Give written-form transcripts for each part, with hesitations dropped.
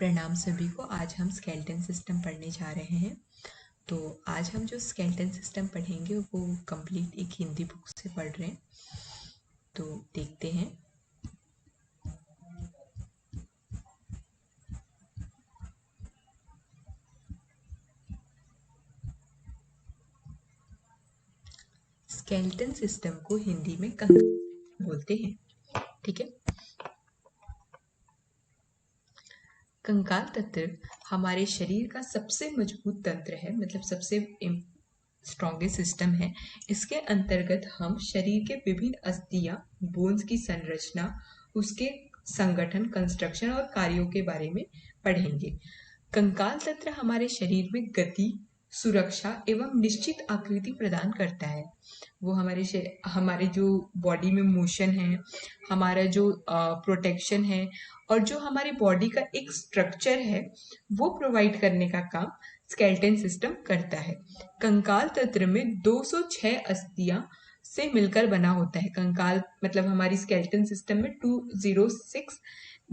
प्रणाम सभी को। आज हम स्केलेटन सिस्टम पढ़ने जा रहे हैं। तो आज हम जो स्केलेटन सिस्टम पढ़ेंगे वो कंप्लीट एक हिंदी बुक से पढ़ रहे हैं। तो देखते हैं। स्केलेटन सिस्टम को हिंदी में कंकाल बोलते हैं। ठीक है। कंकाल तंत्र हमारे शरीर का सबसे मजबूत तंत्र है, मतलब सबसे स्ट्रॉन्गेस्ट सिस्टम है। इसके अंतर्गत हम शरीर के विभिन्न अस्थियां, बोन्स की संरचना, उसके संगठन, कंस्ट्रक्शन और कार्यों के बारे में पढ़ेंगे। कंकाल तंत्र हमारे शरीर में गति, सुरक्षा एवं निश्चित आकृति प्रदान करता है। वो हमारे जो बॉडी में मोशन है, हमारा जो प्रोटेक्शन है और जो हमारी बॉडी का एक स्ट्रक्चर है वो प्रोवाइड करने का काम स्केलेटन सिस्टम करता है। कंकाल तंत्र में 206 अस्थियां से मिलकर बना होता है। कंकाल मतलब हमारी स्केलेटन सिस्टम में 206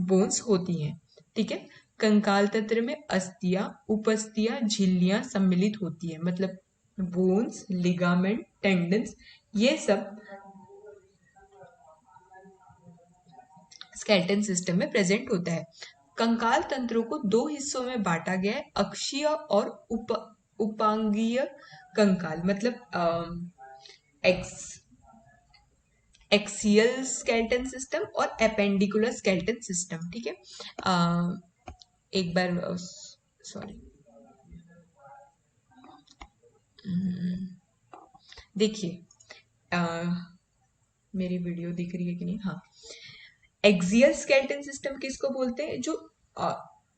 बोन्स होती हैं। ठीक है। कंकाल तंत्र में अस्थियां, उपस्थियां, झिल्लियां सम्मिलित होती है, मतलब बोन्स, लिगामेंट, टेंडन्स, ये सब स्केलेटन सिस्टम में प्रेजेंट होता है। कंकाल तंत्रों को दो हिस्सों में बांटा गया है, अक्षीय और उपांगीय कंकाल, मतलब एक्सियल स्केलेटन सिस्टम और एपेंडिकुलर स्केलेटन सिस्टम। ठीक है। एक बार सॉरी, देखिए मेरी वीडियो दिख रही है कि नहीं? हाँ। एक्सियल स्केलेटन सिस्टम किसको बोलते हैं? जो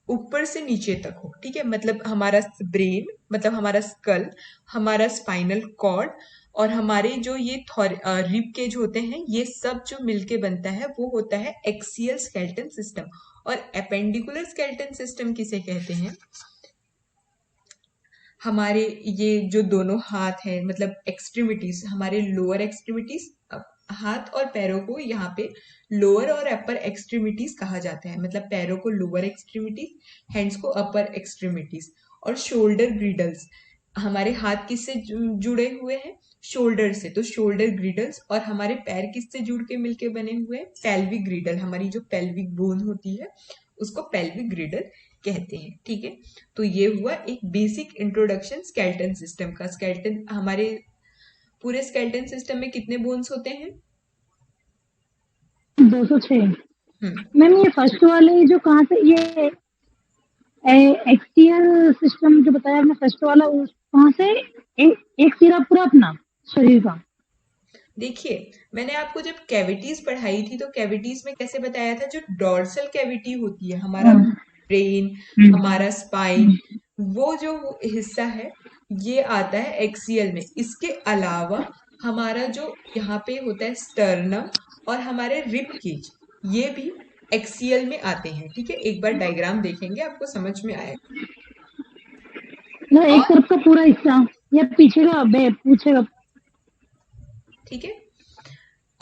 ऊपर से नीचे तक हो। ठीक है। मतलब हमारा ब्रेन, मतलब हमारा स्कल, हमारा स्पाइनल कॉर्ड और हमारे जो ये रिब केज होते हैं, ये सब जो मिलके बनता है वो होता है एक्सियल स्केलेटन सिस्टम। और एपेंडिकुलर स्केलेटन सिस्टम किसे कहते हैं? हमारे ये जो दोनों हाथ है, मतलब एक्सट्रीमिटीज, हमारे लोअर एक्सट्रीमिटीज, हाथ और पैरों को यहाँ पे लोअर और अपर एक्सट्रीमिटीज कहा जाता है। मतलब पैरों को लोअर एक्सट्रीमिटीज, हैंड्स को अपर एक्सट्रीमिटीज। और शोल्डर ग्रिडल्स, हमारे हाथ किससे जुड़े हुए हैं? शोल्डर से, तो शोल्डर ग्रिडल्स। और हमारे पैर किससे जुड़ के मिलके बने हुए हैं? पेल्विक ग्रिडल। हमारी जो पेल्विक बोन होती है उसको पेल्विक ग्रिडल कहते हैं। ठीक है। तो ये हुआ एक बेसिक इंट्रोडक्शन स्केलेटन सिस्टम का। स्केलेटन, हमारे पूरे स्केलेटन सिस्टम में कितने बोन्स होते हैं? 206। मैम ये फर्स्ट वाले जो कहाँ से, ये एक्सियल सिस्टम जो बताया आपने फर्स्ट वाला, कहाँ से एक सिरा पूरा अपना शरीर का? देखिए, मैंने आपको जब कैविटीज पढ़ाई थी तो कैविटीज में कैसे बताया था? जो डोर्सल कैविटी होती है, हमारा ब्रेन, हमारा स्पाइन, वो जो हिस्सा है ये आता है एक्सियल में। इसके अलावा हमारा जो यहाँ पे होता है स्टर्नम और हमारे रिब केज, ये भी एक्सियल में आते हैं। ठीक है। एक बार डायग्राम देखेंगे आपको समझ में आएगा। ना एक और तरफ का पूरा हिस्सा या पीछे का पूछेगा? ठीक है।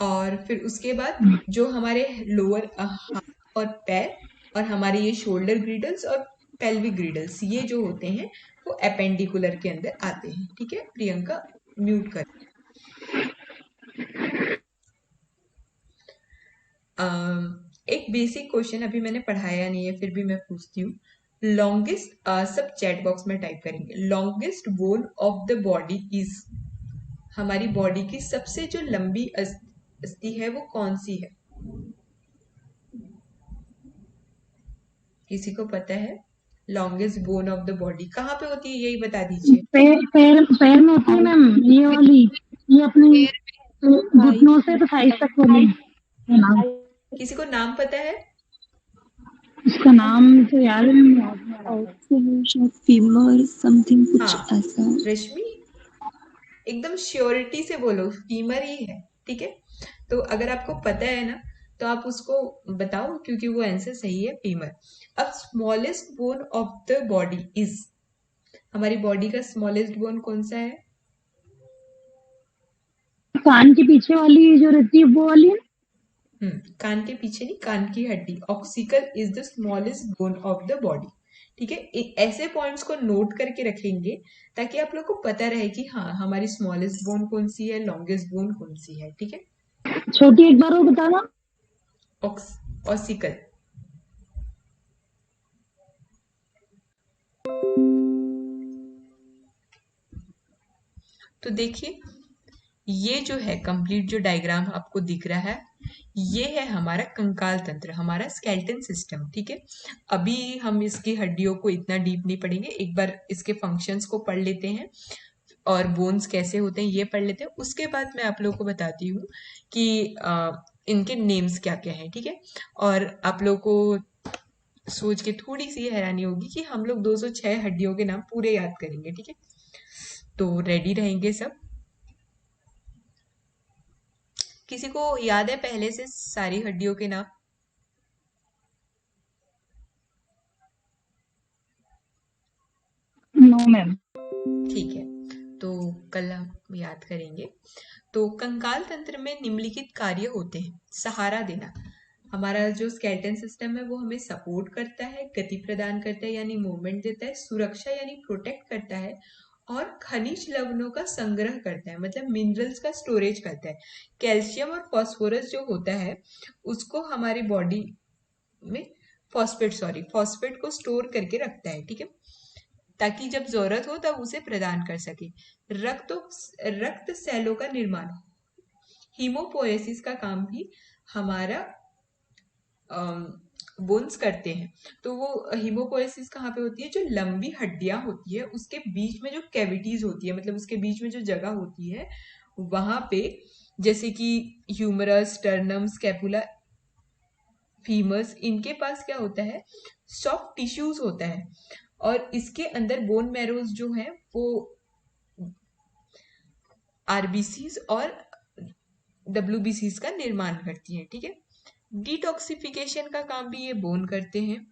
और फिर उसके बाद जो हमारे लोअर हाथ और पैर और हमारे ये शोल्डर ग्रिडल्स और पेल्विक ग्रिडल्स, ये जो होते हैं वो एपेंडिकुलर के अंदर आते हैं। ठीक है। प्रियंका म्यूट कर। एक बेसिक क्वेश्चन अभी मैंने पढ़ाया नहीं है फिर भी मैं पूछती हूँ। लॉन्गेस्ट, सब चैट बॉक्स में टाइप करेंगे, longest bone of the body is, हमारी बॉडी की सबसे जो लंबी अस्थि है वो कौन सी है? किसी को पता है? Longest bone of the body कहाँ पे होती है, यही बता दीजिए। पैर में होती है मैम, ये वाली, ये अपनी घुटनों से तो साइड तक वाली है ना? किसी को नाम पता है? इसका नाम तो याद नहीं आ रहा। फीमर समथिंग कुछ हाँ, ऐसा। रश्मि एकदम श्योरिटी से बोलो, फीमर ही है। ठीक है। तो अगर आपको पता है ना तो आप उसको बताओ, क्योंकि वो आंसर सही है, फीमर। अब smallest bone of the body is, हमारी बॉडी का स्मॉलेस्ट बोन कौन सा है? कान के पीछे वाली जो रहती है वो वाली है। कान के पीछे नहीं, कान की हड्डी। Ossicle is the smallest bone of the body. ठीक है, ऐसे पॉइंट्स को नोट करके रखेंगे ताकि आप लोग को पता रहे कि हाँ हमारी स्मॉलेस्ट बोन कौन सी है, लॉन्गेस्ट बोन कौन सी है। ठीक है, छोटी एक बार और बताना। ऑक्सिकल। तो देखिए ये जो है कंप्लीट जो डायग्राम आपको दिख रहा है, ये है हमारा कंकाल तंत्र, हमारा स्केलेटन सिस्टम। ठीक है, अभी हम इसकी हड्डियों को इतना डीप नहीं पढ़ेंगे, एक बार इसके फंक्शंस को पढ़ लेते हैं और बोन्स कैसे होते हैं ये पढ़ लेते हैं। उसके बाद मैं आप लोगों को बताती हूँ कि इनके नेम्स क्या क्या हैं। ठीक है, और आप लोगों को सोच के थोड़ी सी हैरानी होगी कि हम लोग 206 हड्डियों के नाम पूरे याद करेंगे। ठीक है, तो रेडी रहेंगे सब। किसी को याद है पहले से सारी हड्डियों के नाम? No ma'am. ठीक है, तो कल हम याद करेंगे। तो कंकाल तंत्र में निम्नलिखित कार्य होते हैं। सहारा देना, हमारा जो स्केलेटन सिस्टम है वो हमें सपोर्ट करता है, गति प्रदान करता है यानी मूवमेंट देता है, सुरक्षा यानी प्रोटेक्ट करता है, और खनिज लवणों का संग्रह करता है, मतलब मिनरल्स का स्टोरेज करता है। कैल्शियम और फास्फोरस जो होता है उसको हमारी बॉडी में फॉस्फेट को स्टोर करके रखता है। ठीक है, ताकि जब जरूरत हो तब उसे प्रदान कर सके। रक्त सेलों का निर्माण, हीमोपोएसिस का काम भी हमारा बोन्स करते हैं। तो वो हीमोपोएसिस कहाँ पे होती है? जो लंबी हड्डियां होती है उसके बीच में जो कैविटीज होती है, मतलब उसके बीच में जो जगह होती है वहां पे, जैसे कि ह्यूमरस, स्टर्नम, स्कैपुला, फीमर्स, इनके पास क्या होता है? सॉफ्ट टिश्यूज होता है, और इसके अंदर बोन मैरोज जो है वो आरबीसीज और डब्ल्यूबीसीज का निर्माण करती है। ठीक है, डिटॉक्सिफिकेशन का काम भी ये बोन करते हैं,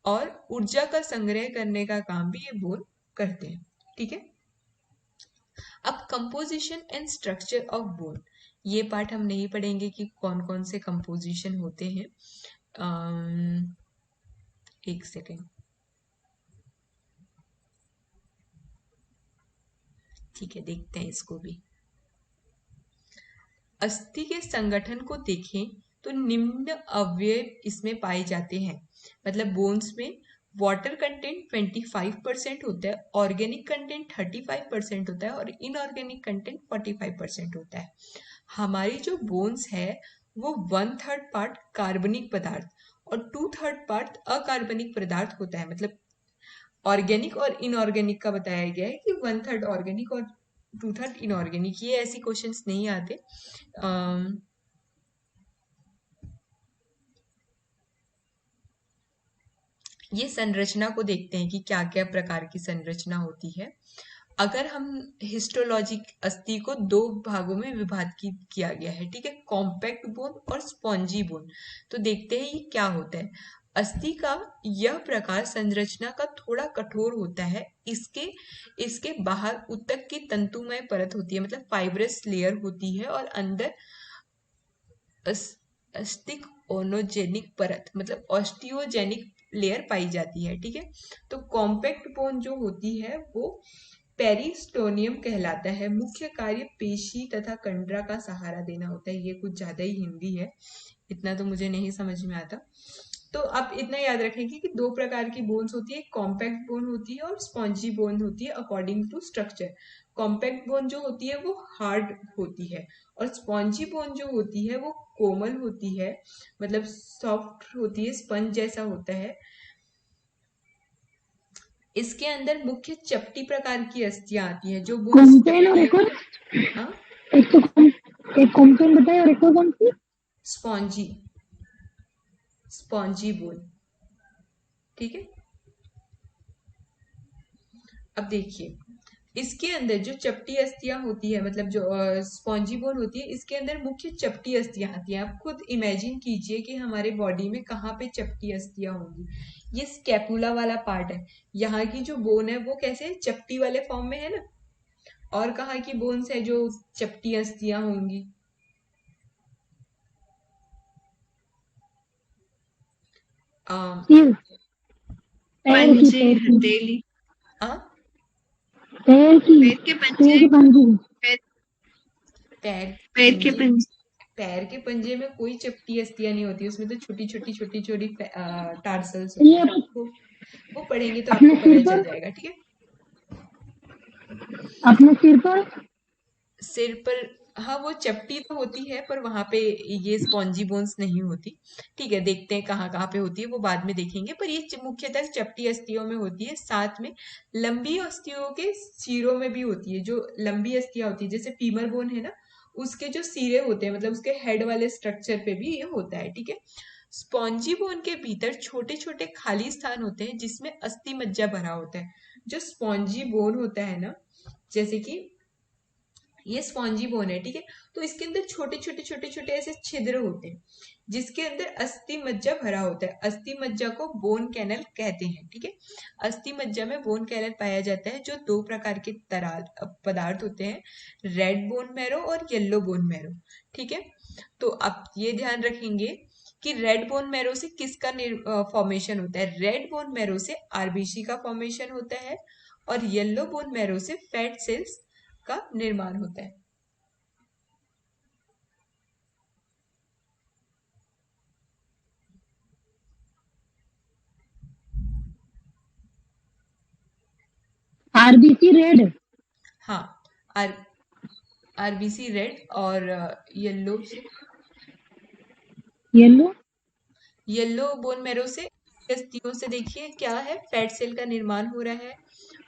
और ऊर्जा का संग्रह करने का काम भी ये बोन करते हैं। ठीक है, अब composition and structure of bone, ये पार्ट हम नहीं पढ़ेंगे कि कौन कौन से कंपोजिशन होते हैं। एक सेकेंड, ठीक है, देखते हैं इसको भी। अस्थि के संगठन को देखें तो निम्न अवयव इसमें पाए जाते हैं, मतलब बोन्स में वाटर कंटेंट 25% होता है, ऑर्गेनिक कंटेंट 35% होता है, और इनऑर्गेनिक कंटेंट 45% होता है। हमारी जो बोन्स है वो 1/3 पार्ट कार्बनिक पदार्थ और 2/3 पार्ट अकार्बनिक पदार्थ होता है। मतलब ऑर्गेनिक और इनऑर्गेनिक का बताया गया है कि 1/3 ऑर्गेनिक और 2/3 इनऑर्गेनिक। ये ऐसे क्वेश्चंस नहीं आते। ये संरचना को देखते हैं कि क्या क्या प्रकार की संरचना होती है। अगर हम हिस्टोलॉजिक अस्थि को दो भागों में विभाजित किया गया है, ठीक है, कॉम्पैक्ट बोन और स्पॉन्जी बोन। तो देखते हैं ये क्या होता है। अस्थि का यह प्रकार संरचना का थोड़ा कठोर होता है। इसके इसके बाहर ऊतक की तंतुमय परत होती है, मतलब फाइब्रस लेयर होती है, और अंदर अस्टिक ओनोजेनिक परत, मतलब ऑस्टियोजेनिक लेयर पाई जाती है। ठीक है, तो कॉम्पैक्ट बोन जो होती है वो पेरिस्टोनियम कहलाता है। मुख्य कार्य पेशी तथा कंडरा का सहारा देना होता है। ये कुछ ज्यादा ही हिंदी है, इतना तो मुझे नहीं समझ में आता। तो आप इतना याद रखेंगे कि दो प्रकार की बोन्स होती है, कॉम्पैक्ट बोन होती है और स्पॉन्जी बोन होती है according to structure. Compact bone जो होती है वो हार्ड होती है, और स्पॉन्जी बोन जो होती है वो कोमल होती है, मतलब सॉफ्ट होती है, स्पंज जैसा होता है। इसके अंदर मुख्य चपटी प्रकार की अस्थियां आती हैं जो बोन्स कॉम्पेन और एक और, हाँ, एक तो एक कॉम्पेन बताए और एक और कौन सी? Spongy, spongy bone. ठीक है, अब देखिए इसके अंदर जो चपटी अस्थियां होती है, मतलब जो स्पॉन्जी बोन होती है, इसके अंदर मुख्य चपटी अस्थियां आती हैं। आप खुद इमेजिन कीजिए कि हमारे बॉडी में कहाँ पे चपटी अस्थियां होंगी। ये स्कैपुला वाला पार्ट है, यहाँ की जो बोन है वो कैसे चपटी वाले फॉर्म में है ना, और कहाँ की बोन्स है जो चपटी अस्थियां होंगी? सिर, पैर की, पंजे, पैर की, हथेली, पैर की, पैर के पैर पंजे, की पंजी, पैर पैर के पंजे पंजे, पैर के पंजे में कोई चपटी अस्थियां नहीं होती, उसमें तो छोटी छोटी छोटी छोटी टार्सल्स होते ये हैं। वो पढ़ेंगे तो अपने आपको सिर पता चल पर, जाएगा, ठीक है। अपने सिर पर, सिर पर, हाँ वो चपटी तो होती है, पर वहां पे ये स्पॉन्जी बोन्स नहीं होती। ठीक है, देखते हैं कहाँ कहाँ पे होती है, वो बाद में देखेंगे, पर ये मुख्यतः चपटी अस्थियों में होती है। साथ में लंबी अस्थियों के सिरों में भी होती है। जो लंबी अस्थियां होती है, जैसे फीमर बोन है ना, उसके जो सिरे होते हैं, मतलब उसके हेड वाले स्ट्रक्चर पे भी ये होता है, ठीक है। स्पॉन्जी बोन के भीतर छोटे छोटे खाली स्थान होते हैं जिसमें अस्थि मज्जा भरा होता है। जो स्पॉन्जी बोन होता है ना, जैसे कि ये स्पॉन्जी बोन है, ठीक है, तो इसके अंदर छोटे छोटे छोटे छोटे ऐसे छिद्र होते हैं जिसके अंदर अस्थि मज्जा भरा होता है। अस्थि मज्जा को बोन कैनल कहते हैं, ठीक है। अस्थि मज्जा में बोन कैनल पाया जाता है, जो दो प्रकार के तराल पदार्थ होते हैं, रेड बोन मैरो और येलो बोन मैरो, ठीक है। तो आप ये ध्यान रखेंगे कि रेड बोन मैरो से किसका फॉर्मेशन होता है। रेड बोन मैरो से आरबीसी का फॉर्मेशन होता है, और येलो बोन मैरो से फैट सेल्स का निर्माण होता है। आरबीसी रेड, हाँ, आर आरबीसी रेड, और yellow yellow, yellow bone marrow से अस्थियों से देखिए क्या है, फैट सेल का निर्माण हो रहा है।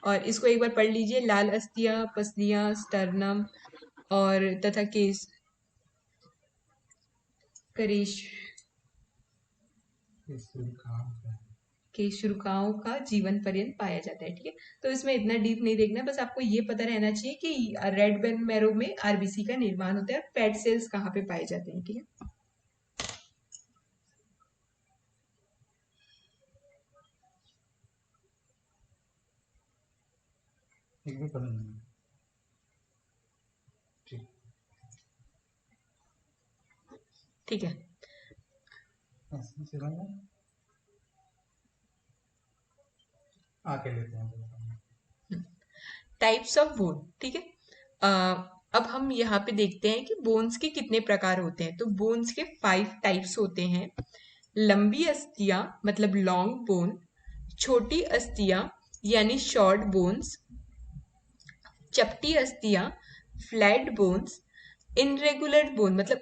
और इसको एक बार पढ़ लीजिए, लाल अस्थियां, पसलियां, स्टर्नम और तथा करेश केशरुकाओं का जीवन पर्यंत पाया जाता है, ठीक है। तो इसमें इतना डीप नहीं देखना, बस आपको ये पता रहना चाहिए कि रेड बोन मैरो में आरबीसी का निर्माण होता है और फैट सेल्स कहाँ पे पाए जाते हैं, ठीक है। ठीक है, टाइप्स ऑफ बोन, ठीक है। अब हम यहाँ पे देखते हैं कि बोन्स के कितने प्रकार होते हैं। तो बोन्स के 5 टाइप्स होते हैं। लंबी अस्थियां मतलब लॉन्ग बोन, छोटी अस्थियां यानी शॉर्ट बोन्स, चपटी अस्थियां फ्लैट बोन्स, इनरेगुलर बोन मतलब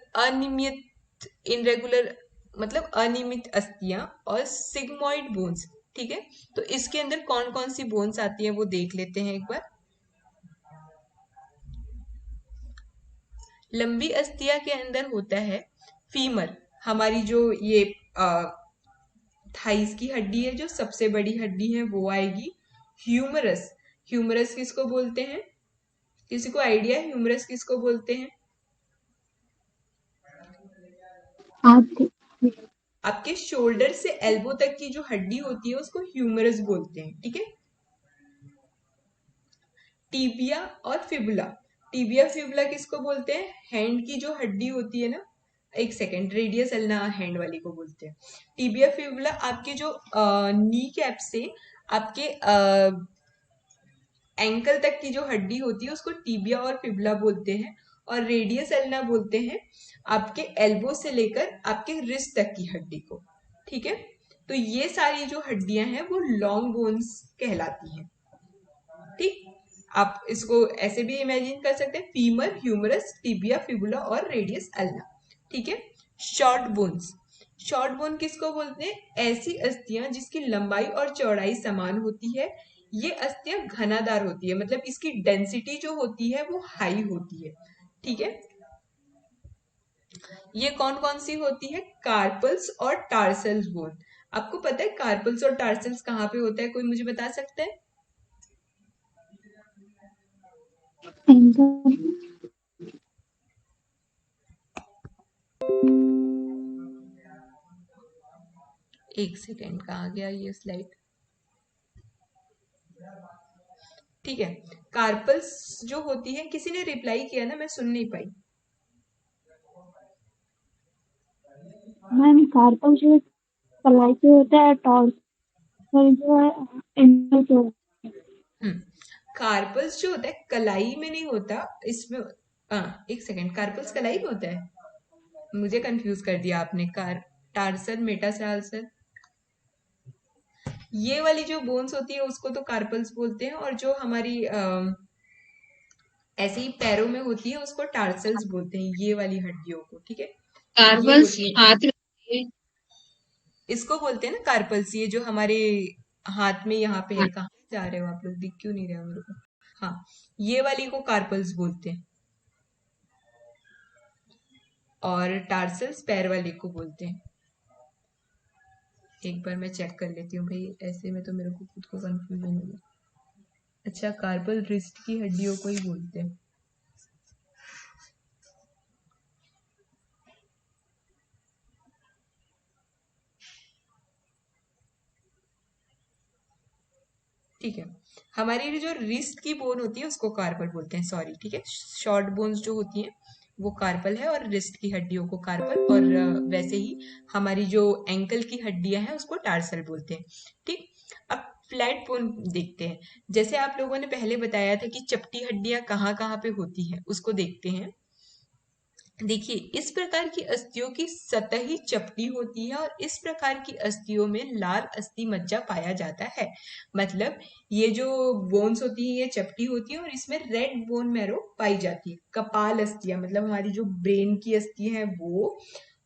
इनरेगुलर मतलब अनियमित अस्थियां, और सिग्मोइड बोन्स, ठीक है। तो इसके अंदर कौन कौन सी बोन्स आती है वो देख लेते हैं एक बार। लंबी अस्थिया के अंदर होता है फीमर, हमारी जो ये थाइस की हड्डी है, जो सबसे बड़ी हड्डी है वो आएगी। ह्यूमरस, ह्यूमरस किसको बोलते हैं, किसी को आइडिया है ह्यूमरस किसको बोलते हैं? आपको, आपके शोल्डर से एल्बो तक की जो हड्डी होती है उसको ह्यूमरस बोलते हैं, ठीक है। टीबिया और फिबुला, टीबिया फिबुला किसको बोलते हैं? हैंड की जो हड्डी होती है ना, एक सेकेंड, रेडियस अल्ना हैंड वाली को बोलते हैं। टीबिया फिबुला आपके जो नी कैप से आपके एंकल तक की जो हड्डी होती है उसको टीबिया और फिबुला बोलते हैं, और रेडियस अल्ना बोलते हैं आपके एल्बो से लेकर आपके रिस्ट तक की हड्डी को, ठीक है। तो ये सारी जो हड्डियां हैं वो लॉन्ग बोन्स कहलाती हैं, ठीक। आप इसको ऐसे भी इमेजिन कर सकते हैं, फीमर, ह्यूमरस, टिबिया, फिबुला और रेडियस अल्ना, ठीक है। शॉर्ट बोन्स, शॉर्ट बोन किसको बोलते हैं? ऐसी अस्थियां जिसकी लंबाई और चौड़ाई समान होती है। ये अस्थियां घनादार होती है, मतलब इसकी डेंसिटी जो होती है वो हाई होती है, ठीक है। ये कौन कौन सी होती है? कार्पल्स और टार्सल्स बोन। आपको पता है कार्पल्स और टार्सल्स कहाँ पे होता है? कोई मुझे बता सकता है? एंकल, एक सेकेंड, कहाँ गया ये स्लाइड? ठीक है, कार्पल्स जो होती है, किसी ने रिप्लाई किया ना, मैं सुन नहीं पाई। मैम कार्पल जो कलाई पे होता है, टॉर्सल जो है एंकल पे होता है। कार्पल्स जो होता है कलाई में नहीं होता इसमें। एक सेकंड, कार्पल्स कलाई में होता है? मुझे कंफ्यूज कर दिया आपने। टार्सल, मेटाटार्सल, ये वाली जो बोन्स होती है उसको तो कार्पल्स बोलते हैं, और जो हमारी ऐसे ही पैरों में होती है उसको टार्सल्स बोलते हैं, ये वाली हड्डियों को, ठीक है। ये कार्पल्स होती है, हाथ रहती है। इसको बोलते हैं ना कार्पल्स, ये जो हमारे हाथ में यहाँ पे है। कहाँ जा रहे हो आप लोग, दिख क्यों नहीं रहे हो मेरे को? हाँ, ये वाली को कार्पल्स बोलते हैं, और टार्सल्स पैर वाले को बोलते हैं। एक बार मैं चेक कर लेती हूँ भाई, ऐसे में तो मेरे को खुद को कंफ्यूजन हो गया। अच्छा, कार्पल रिस्ट की हड्डियों को ही बोलते हैं। ठीक है, हमारी जो रिस्ट की बोन होती है उसको कार्पल बोलते हैं, सॉरी, ठीक है। शॉर्ट बोन्स जो होती हैं वो कार्पल है, और रिस्ट की हड्डियों को कार्पल, और वैसे ही हमारी जो एंकल की हड्डियां हैं उसको टार्सल बोलते हैं, ठीक। अब फ्लैट बोन देखते हैं। जैसे आप लोगों ने पहले बताया था कि चपटी हड्डियां कहाँ कहाँ पे होती हैं, उसको देखते हैं। देखिए, इस प्रकार की अस्थियों की सतह ही चपटी होती है, और इस प्रकार की अस्थियों में लाल अस्थि मज्जा पाया जाता है। मतलब ये जो बोन्स होती है ये चपटी होती है, और इसमें रेड बोन मैरो पाई जाती है। कपाल अस्थियां मतलब हमारी जो ब्रेन की अस्थि है वो,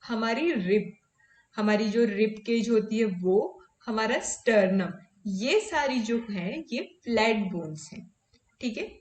हमारी जो रिब केज होती है वो, हमारा स्टर्नम, ये सारी जो है ये फ्लैट बोन्स हैं, ठीक है।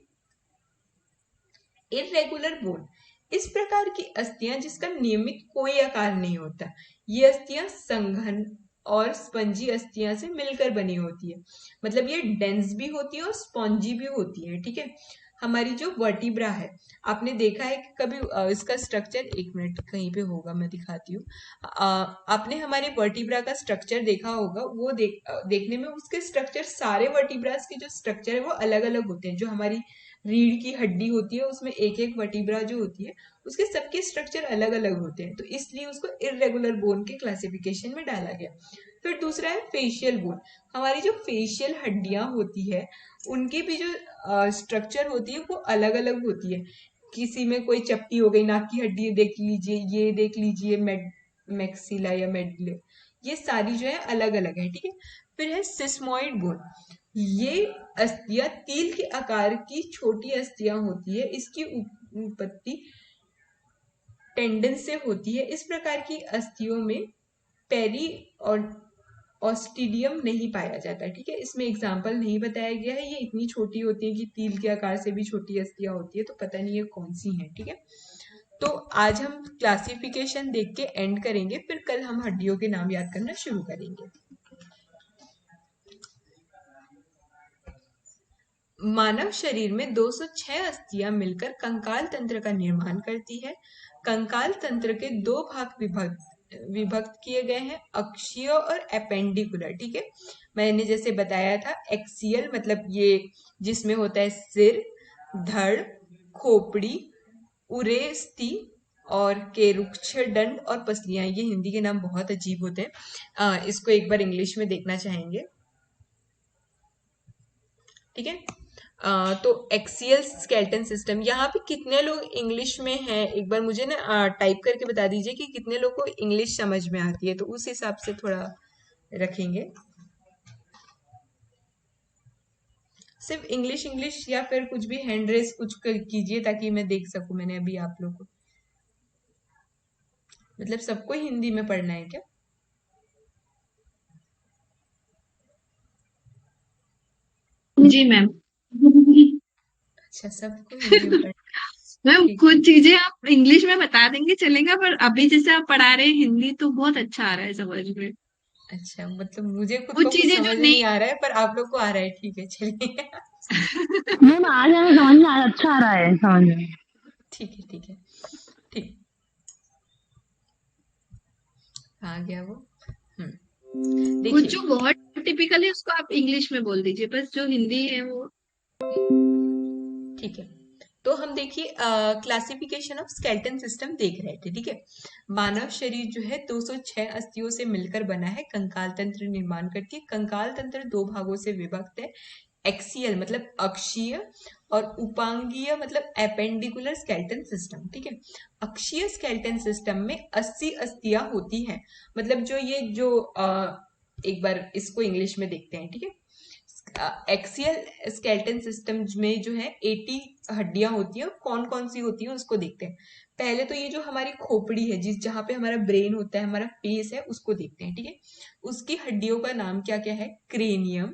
इरेगुलर बोन, इस प्रकार की अस्थियां जिसका नियमित कोई आकार नहीं होता। ये अस्थियां संघन और स्पंजी अस्थियां से मिलकर बनी होती है। मतलब ये डेंस भी होती है और स्पॉन्जी भी होती है, ठीक है। हमारी जो वर्टिब्रा है, आपने देखा है कि कभी इसका स्ट्रक्चर, एक मिनट कहीं पे होगा मैं दिखाती हूँ। आपने हमारे वर्टिब्रा का स्ट्रक्चर देखा होगा, वो देखने में उसके स्ट्रक्चर, सारे वर्टिब्रास के जो स्ट्रक्चर है वो अलग अलग होते हैं। जो हमारी रीढ़ की हड्डी होती है उसमें एक एक वर्टिब्रा जो होती है उसके सबके स्ट्रक्चर अलग अलग होते हैं, तो इसलिए उसको इरेगुलर बोन के क्लासिफिकेशन में डाला गया। फिर दूसरा है फेशियल बोन। हमारी जो फेशियल हड्डियां होती है उनकी भी जो स्ट्रक्चर होती है वो अलग अलग होती है। किसी में कोई चपटी हो गई, नाक की हड्डी देख लीजिए, ये देख लीजिए, मैक्सिला या मेडले, ये सारी जो है अलग अलग है, ठीक है। फिर है सिस्मोइड बोन। ये अस्थियां तिल के आकार की छोटी अस्थियां होती है। इसकी उत्पत्ति टेंडन से होती है। इस प्रकार की अस्थियों में पेरी और ऑस्टिडियम नहीं पाया जाता, ठीक है। इसमें एग्जाम्पल नहीं बताया गया है। ये इतनी छोटी होती है कि तिल के आकार से भी छोटी अस्थियां होती है, तो पता नहीं है कौन सी है, ठीक है। तो आज हम क्लासिफिकेशन देख के एंड करेंगे, फिर कल हम हड्डियों के नाम याद करना शुरू करेंगे। मानव शरीर में 206 अस्थियां मिलकर कंकाल तंत्र का निर्माण करती है। कंकाल तंत्र के दो भाग विभक्त किए गए हैं, अक्षीय और एपेंडिकुलर, ठीक है। मैंने जैसे बताया था, एक्सियल मतलब ये जिसमें होता है सिर, धड़, खोपड़ी, उरेस्थी और केरुक्ष दंड और पसलियां। ये हिंदी के नाम बहुत अजीब होते हैं, इसको एक बार इंग्लिश में देखना चाहेंगे, ठीक है। तो एक्सियल स्केलेटन सिस्टम, यहाँ पे कितने लोग इंग्लिश में हैं, एक बार मुझे ना टाइप करके बता दीजिए कि कितने लोग को इंग्लिश समझ में आती है, तो उस हिसाब से थोड़ा रखेंगे। सिर्फ इंग्लिश इंग्लिश या फिर कुछ भी हैंड रेस कुछ कीजिए ताकि मैं देख सकूं। मैंने अभी आप लोग को, मतलब सबको हिंदी में पढ़ना है क्या? जी मैम। अच्छा, सबको हिंदी में पढ़ना मैम ठीक है। कुछ चीजें आप इंग्लिश में बता देंगे चलेगा, पर अभी जैसे आप पढ़ा रहे हैं हिंदी तो बहुत अच्छा आ रहा है समझ में। अच्छा, मतलब मुझे खुद को कुछ कुछ चीजें समझ जो में नहीं नहीं आ रहा है, पर आप लोग को आ रहा है, ठीक है, चलिए। मैम आ जाए, समझ में अच्छा आ रहा है समझ में। ठीक है, ठीक है, ठीक। आ गया वो। कुछ देखिए, जो बहुत टिपिकल है उसको आप इंग्लिश में बोल दीजिए, बस जो हिंदी है वो। ठीक है। तो हम देखिए क्लासिफिकेशन ऑफ स्केलेटन सिस्टम देख रहे थे, ठीक है। मानव शरीर जो है 206 अस्थियों से मिलकर बना है, कंकाल तंत्र निर्माण करती है। कंकाल तंत्र दो भागों से विभक्त है, एक्सियल मतलब अक्षीय और उपांगीय मतलब एपेंडिकुलर स्केलेटन सिस्टम, ठीक है। अक्षीय स्केलेटन सिस्टम में 80 अस्थियां होती हैं, मतलब जो ये जो एक बार इसको इंग्लिश में देखते हैं, ठीक है। एक्सियल स्केलेटन सिस्टम में जो है 80 हड्डियां होती हैं, कौन कौन सी होती हैं उसको देखते हैं। पहले तो ये जो हमारी खोपड़ी है, जिस जहां पे हमारा ब्रेन होता है, हमारा फेस है, उसको देखते हैं, ठीक है। उसकी हड्डियों का नाम क्या क्या है? Cranium,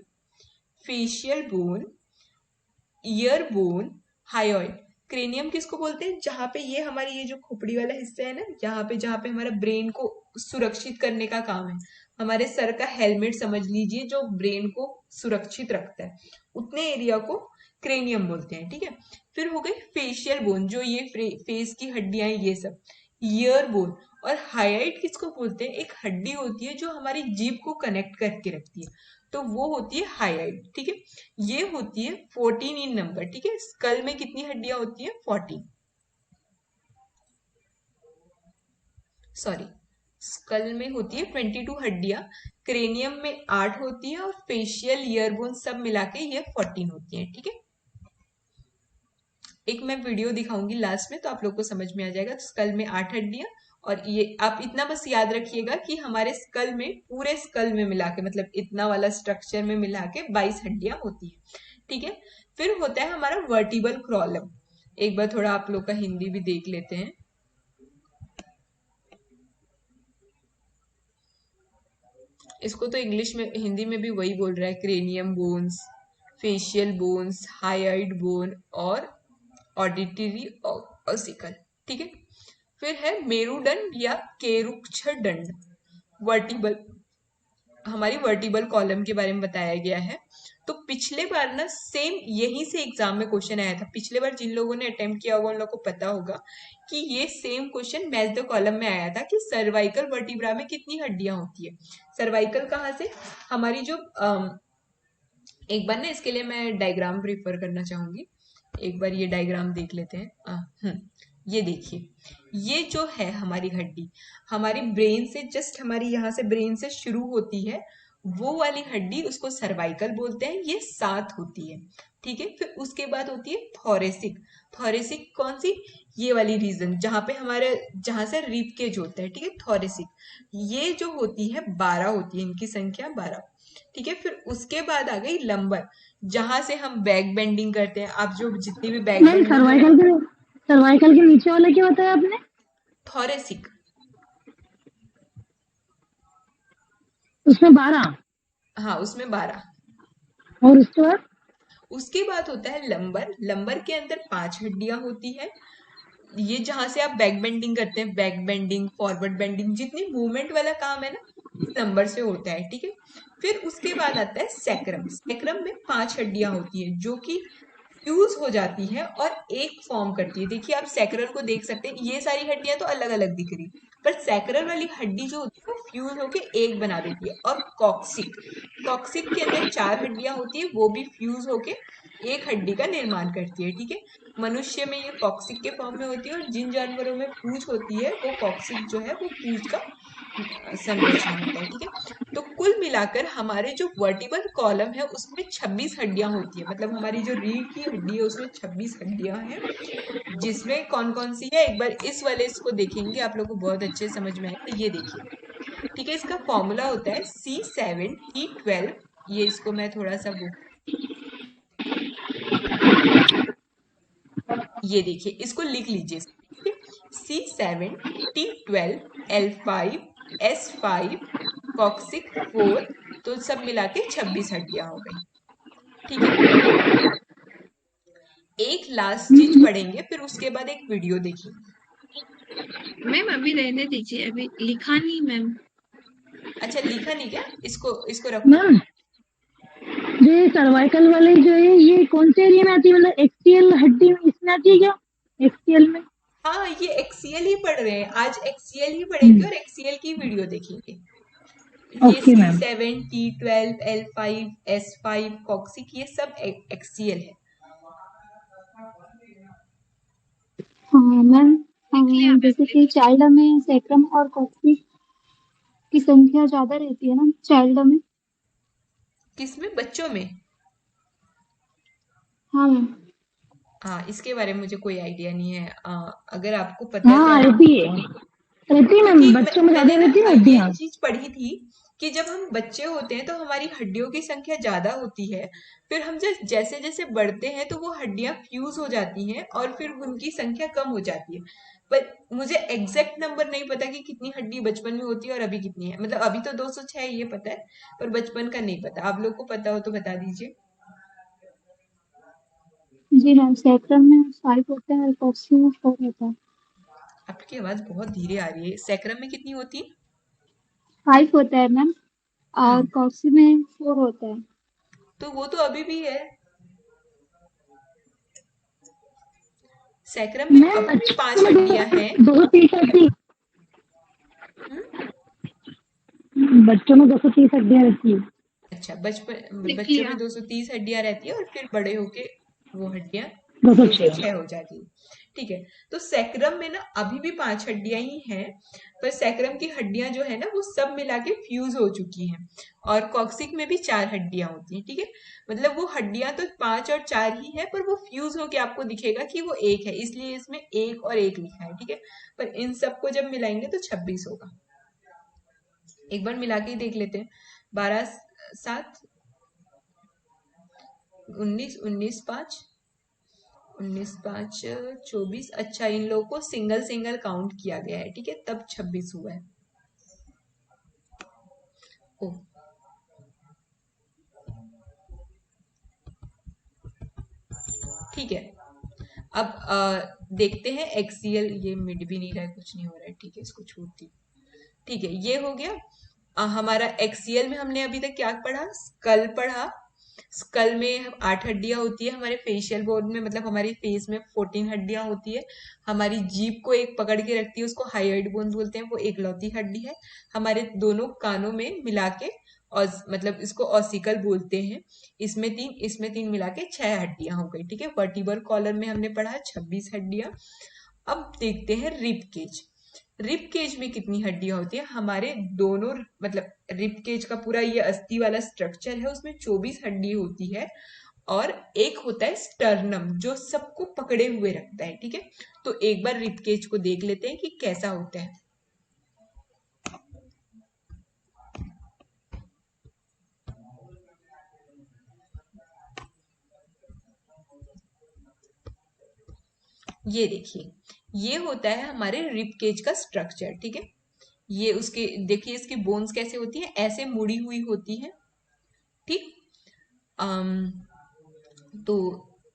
facial bone, year bone, hyoid. Cranium किसको बोलते हैं? जहां पे ये हमारी ये जो खोपड़ी वाला हिस्सा है ना, जहां पे हमारा ब्रेन को सुरक्षित करने का काम है, हमारे सर का हेलमेट समझ लीजिए, जो ब्रेन को सुरक्षित रखता है, उतने एरिया को क्रेनियम बोलते हैं, ठीक है। फिर हो गई फेशियल बोन, जो ये फेस की हड्डियां ये सब, ईयर बोन। और हायोइड किसको बोलते हैं? एक हड्डी होती है जो हमारी जीभ को कनेक्ट करके रखती है, तो वो होती है हायोइड, ठीक है। ये होती है 14 इन नंबर, ठीक है। स्कल में कितनी हड्डियां होती है? 14, सॉरी, स्कल में होती है 22 हड्डियां, क्रेनियम में 8 होती है, और फेशियल ईयरबोन सब मिला के ये 14 होती है, ठीक है। एक मैं वीडियो दिखाऊंगी लास्ट में, तो आप लोग को समझ में आ जाएगा। तो स्कल में 8 हड्डियां, और ये आप इतना बस याद रखिएगा कि हमारे स्कल में, पूरे स्कल में मिला के, मतलब इतना वाला स्ट्रक्चर में मिला के 22 हड्डियां होती है, ठीक है। फिर होता है हमारा वर्टिबल कॉलम। एक बार थोड़ा आप लोग का हिंदी भी देख लेते हैं। इसको तो इंग्लिश में, हिंदी में भी वही बोल रहा है, cranium bones, facial bones, hyoid bone और ऑडिटरी ऑसिकल, ठीक है। फिर है मेरुदंड या केरुक्ष दंड, वर्टिबल, हमारी वर्टिबल कॉलम के बारे में बताया गया है। तो पिछले बार ना सेम यहीं से एग्जाम में क्वेश्चन आया था, पिछले बार जिन लोगों ने अटेम्प्ट किया होगा उन लोगों को पता होगा कि ये same question match the column में आया था, कि सर्वाइकल वर्टिब्रा में कितनी हड्डियां होती है। सर्वाइकल कहाँ से? हमारी जो एक बार ना इसके लिए मैं डायग्राम प्रिफर करना चाहूंगी, एक बार ये डायग्राम देख लेते हैं। ये देखिए, ये जो है हमारी हड्डी, हमारी ब्रेन से जस्ट, हमारी यहाँ से ब्रेन से शुरू होती है, वो वाली हड्डी, उसको सर्वाइकल बोलते हैं, ये 7 होती है, ठीक है। फिर उसके बाद होती है थोरेसिक। थोरेसिक कौन सी? ये वाली रीजन जहां पे हमारे, जहां से रिब केज होता है, ठीक है, थोरेसिक। ये जो होती है 12 होती है, इनकी संख्या 12, ठीक है। फिर उसके बाद आ गई लंबर, जहां से हम बैक बेंडिंग करते हैं। आप जो जितनी भी बैक नहीं, बेंडिंग सर्वाइकल के नीचे वाला क्या बताया आपने? थोरेसिक, उसमें 12, हाँ उसमें 12। और उसके बाद? उसके बाद होता है लंबर। लंबर के अंदर 5 हड्डियां होती है, ये जहां से आप बैक बेंडिंग करते हैं, बैक बेंडिंग, फॉरवर्ड बेंडिंग, जितनी मूवमेंट वाला काम है ना, इस नंबर से होता है, ठीक है। फिर उसके बाद आता है सैक्रम। सैक्रम में 5 हड्डियां होती है, जो कि फ्यूज हो जाती है और एक फॉर्म करती है। देखिए आप सैक्रल को देख सकते हैं, ये सारी हड्डियां तो अलग अलग दिख रही, पर सैक्रल वाली हड्डी जो होती है वो फ्यूज होके एक बना देती है। और कॉक्सिक, कॉक्सिक के अंदर 4 हड्डियां होती है, वो भी फ्यूज होके एक हड्डी का निर्माण करती है, ठीक है। मनुष्य में ये कॉक्सिक के फॉर्म में होती है, और जिन जानवरों में पूंछ होती है, वो कॉक्सिक जो है वो पूंछ का संरचना होता है, ठीक है। तो कुल मिलाकर हमारे जो वर्टिबल कॉलम है उसमें 26 हड्डियां होती है, मतलब हमारी जो रीढ़ की हड्डी है उसमें 26 हड्डियां हैं, जिसमें कौन कौन सी है, एक बार इस वाले इसको देखेंगे, आप लोग को बहुत अच्छे से समझ में आएगा। ये देखिए, ठीक है, इसका फॉर्मूला होता है C7T12। ये इसको मैं थोड़ा सा वो, ये देखिए, इसको लिख लीजिए, C7T12L5S5 कॉक्सिक 4, तो सब मिला के 26 हड्डियां हो गई, ठीक है। एक लास्ट चीज पढ़ेंगे, फिर उसके बाद एक वीडियो देखिए। मैम अभी रहने दीजिए, अभी लिखा नहीं मैम। अच्छा लिखा नहीं क्या? इसको इसको रखो। मैम, ये सर्वाइकल वाले जो है ये कौन से एरिया में आती है, मतलब एक्सियल हड्डी में इसमें आती है क्या? एक्सियल में? हाँ ये एक्सीएल ही पढ़ रहे हैं आज, एक्सीएल ही पढ़ेंगे और एक्सीएल की वीडियो देखेंगे। ये ओके मैम। C7T12L5S5 कॉक्सिक, ये सब एक्सीएल है। मैम, लिया मैम, जैसे लिख कि चाइल्ड में सैक्रम और कॉक्सिस की संख्या ज्यादा रहती है ना चाइल्ड में। किसमें? बच्चों में? हाँ मैम। हाँ, इसके बारे में मुझे कोई आइडिया नहीं है। अगर आपको पता है तो हाँ आप, रहती है क्योंकि मैम, बच्चों में ज्यादा मैंने ना रहती है ये हड्डियाँ। चीज पढ़ी थी कि जब हम बच्चे होते हैं तो हमारी हड्डियों की संख्या ज्यादा होती है, फिर हम जब जैसे जैसे बढ़ते हैं तो वो हड्डियां फ्यूज हो जाती हैं और फिर उनकी संख्या कम हो जाती है। पर मुझे एग्जैक्ट नंबर नहीं पता कि कितनी हड्डी बचपन में होती है और अभी कितनी है। मतलब अभी तो 206 ये पता है, पर बचपन का नहीं पता। आप लोग को पता हो तो बता दीजिए। जी मैम, सैक्रम में 5 होते हैं और कॉक्सिस में 4 होता है। आपकी आवाज बहुत धीरे आ रही है। सैक्रम में कितनी होती है? 5 होता है मैम, और हम्म, कॉक्सिस में 4 होता है। तो वो तो अभी भी है। सैक्रम में मैम अभी भी बच्चों 5 में हड्डियां हैं। 230 हड्डी, हम्म, बच्चों में 230 हड्डियाँ रहती है। अच्छा, बचपन लिख बच्चों लिया। में 230 हड्डियां रहती है और फिर बड़े होके वो हड्डियां 206। 206 हो जाती है। ठीक है। तो सैक्रम में ना अभी भी 5 हड्डियां ही हैं, पर सैक्रम की हड्डियां जो है ना वो सब मिला के फ्यूज हो चुकी हैं। और कॉक्सिक में भी 4 हड्डियां होती हैं। ठीक है। मतलब वो हड्डियां तो 5 और 4 ही है, पर वो फ्यूज होके आपको दिखेगा कि वो एक है, इसलिए इसमें एक और एक लिखा है। ठीक है। पर इन सबको जब मिलाएंगे तो 26 होगा। एक बार मिला के ही देख लेते हैं। 12 7 19 19 5 19 5 24। अच्छा, इन लोगों को सिंगल सिंगल काउंट किया गया है। ठीक है, तब 26 हुआ है। ओ, ठीक है। अब देखते हैं एक्सीएल। ये मिट भी नहीं रहा है, कुछ नहीं हो रहा है। ठीक है, इसको छोड़ती। ठीक है, ये हो गया। हमारा एक्सीएल में हमने अभी तक क्या पढ़ा? स्कल पढ़ा। स्कल में 8 हड्डियां होती है। हमारे फेशियल बोन में, मतलब हमारी फेस में 14 हड्डियां होती है। हमारी जीभ को एक पकड़ के रखती है, उसको हाइयोइड बोन बोलते हैं, वो एक लौती हड्डी है। हमारे दोनों कानों में मिला के, और मतलब इसको ऑसिकल बोलते हैं। इसमें तीन मिला के 6 हड्डियां हो गई। ठीक है। वर्टिब्रल कॉलम में हमने पढ़ा 26 हड्डियां। अब देखते हैं रिब केज। रिब केज में कितनी हड्डियां होती है? हमारे दोनों, मतलब रिब केज का पूरा ये अस्थि वाला स्ट्रक्चर है, उसमें 24 हड्डी होती है। और एक होता है स्टर्नम, जो सबको पकड़े हुए रखता है। ठीक है। तो एक बार रिब केज को देख लेते हैं कि कैसा होता है। ये देखिए, ये होता है हमारे रिब केज का स्ट्रक्चर। ठीक है। ये उसके, देखिए इसकी बोन्स कैसे होती है, ऐसे मुड़ी हुई होती है। ठीक। अम तो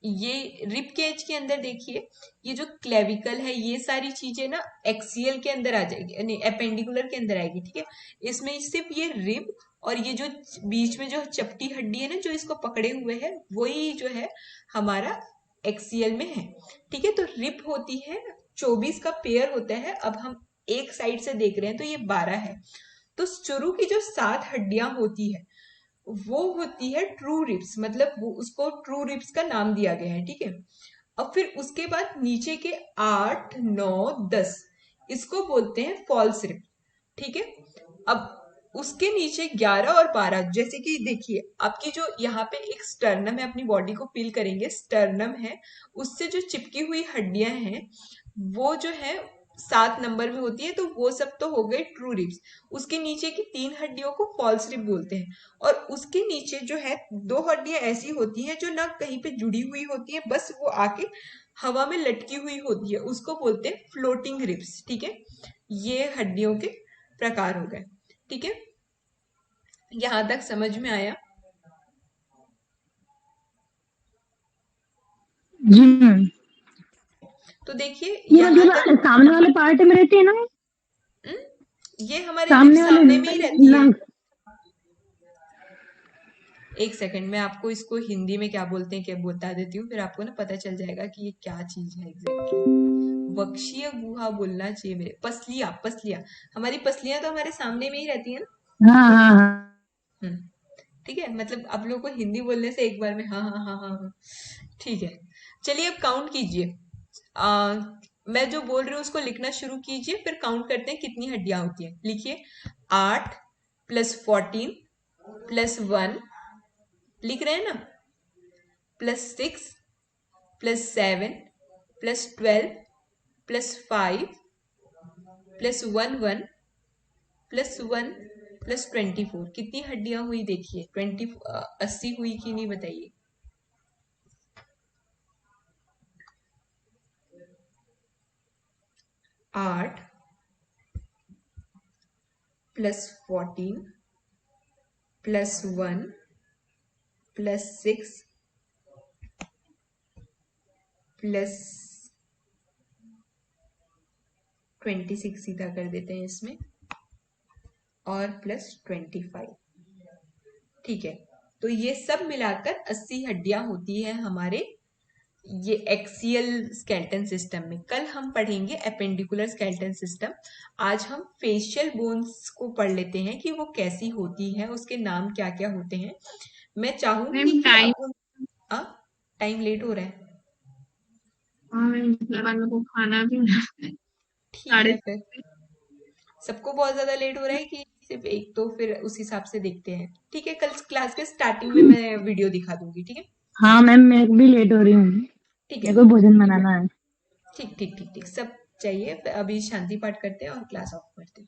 ये रिब केज के अंदर देखिए, ये जो क्लेविकल है, ये सारी चीजें ना एक्सियल के अंदर आ जाएगी, नहीं एपेंडिकुलर के अंदर आएगी। ठीक है। इसमें सिर्फ ये रिब और ये जो बीच में जो चपटी हड्डी है ना, जो इसको पकड़े हुए है, वही जो है हमारा एक्सियल में है। ठीक है। तो रिब होती है, 24 का पेयर होता है। अब हम एक साइड से देख रहे हैं तो ये 12 है। तो शुरू की जो 7 हड्डियां होती है वो होती है ट्रू रिब्स, मतलब वो उसको ट्रू रिब्स का नाम दिया गया है। ठीक है। अब फिर उसके बाद नीचे के 8 9 10, इसको बोलते हैं फॉल्स रिब। ठीक है। अब उसके नीचे 11 और 12, जैसे कि देखिए आपकी जो यहाँ पे एक स्टर्नम है, अपनी बॉडी को फील करेंगे, स्टर्नम है, उससे जो चिपकी हुई हड्डियां हैं वो जो है 7 नंबर में होती है। तो वो सब तो हो गए ट्रू रिब्स। उसके नीचे की 3 हड्डियों को फॉल्स रिब बोलते हैं। और उसके नीचे जो है 2 हड्डियां ऐसी होती हैं जो ना कहीं पे जुड़ी हुई होती है, बस वो आके हवा में लटकी हुई होती है, उसको बोलते हैं फ्लोटिंग रिब्स। ठीक है। ये हड्डियों के प्रकार हो गए। ठीक है। यहां तक समझ में आया? जी मैम, तो देखिए ये यहां तक। मतलब सामने वाले पार्ट में रहती है ना, हम्म, ये हमारे रिब सामने वाले सामने में ही रहती है। लंग्स। एक सेकंड में आपको इसको हिंदी में क्या बोलते हैं क्या बता देती हूँ, फिर आपको ना पता चल जाएगा कि ये क्या चीज है एग्जैक्टली। वक्षीय गुहा बोलना चाहिए मेरे। पसलियां, पसलियां। हमारी पसलियां तो हमारे सामने में ही रहती है ना। हाँ हाँ हाँ। हम्म, ठीक है। मतलब आप लोगों को हिंदी बोलने से एक बार में हाँ हाँ हाँ हाँ हाँ। ठीक है। चलिए अब काउंट कीजिए। मैं जो बोल रही हूँ उसको लिखना शुरू कीजिए, फिर काउंट करते हैं कितनी हड्डियां होती हैं। लिखिए 8 + 14 + 1, लिख रहे हैं ना, +6 + 7 + 12 + 5 + 1 1 + 1 + 24, कितनी हड्डियां हुई देखिए। 80 हुई कि नहीं बताइए। आठ + 14 + 1 + 6 + 26 सीधा कर देते हैं इसमें, और +25। ठीक है, तो ये सब मिलाकर 80 हड्डियां होती है हमारे ये एक्सियल स्केलेटन सिस्टम में। कल हम पढ़ेंगे एपेंडिकुलर स्केलेटन सिस्टम। आज हम फेशियल बोन्स को पढ़ लेते हैं कि वो कैसी होती है, उसके नाम क्या क्या होते हैं। मैं चाहूंगी मैम कि टाइम। अब टाइम लेट हो रहा है। हाँ मैम, घर वालों को खाना भी बनाना है। ठीक है, 6:30। फिर सबको बहुत ज्यादा लेट हो रहा है कि सिर्फ एक, तो फिर उस हिसाब से देखते हैं। ठीक है, कल क्लास के स्टार्टिंग में मैं वीडियो दिखा दूंगी। ठीक है, हाँ मैम, मैं भी लेट हो रही हूँ, ठीक मेरे है, को भोजन बनाना है। ठीक ठीक ठीक ठीक, सब चाहिए। अभी शांति पाठ करते हैं और क्लास ऑफ करते हैं।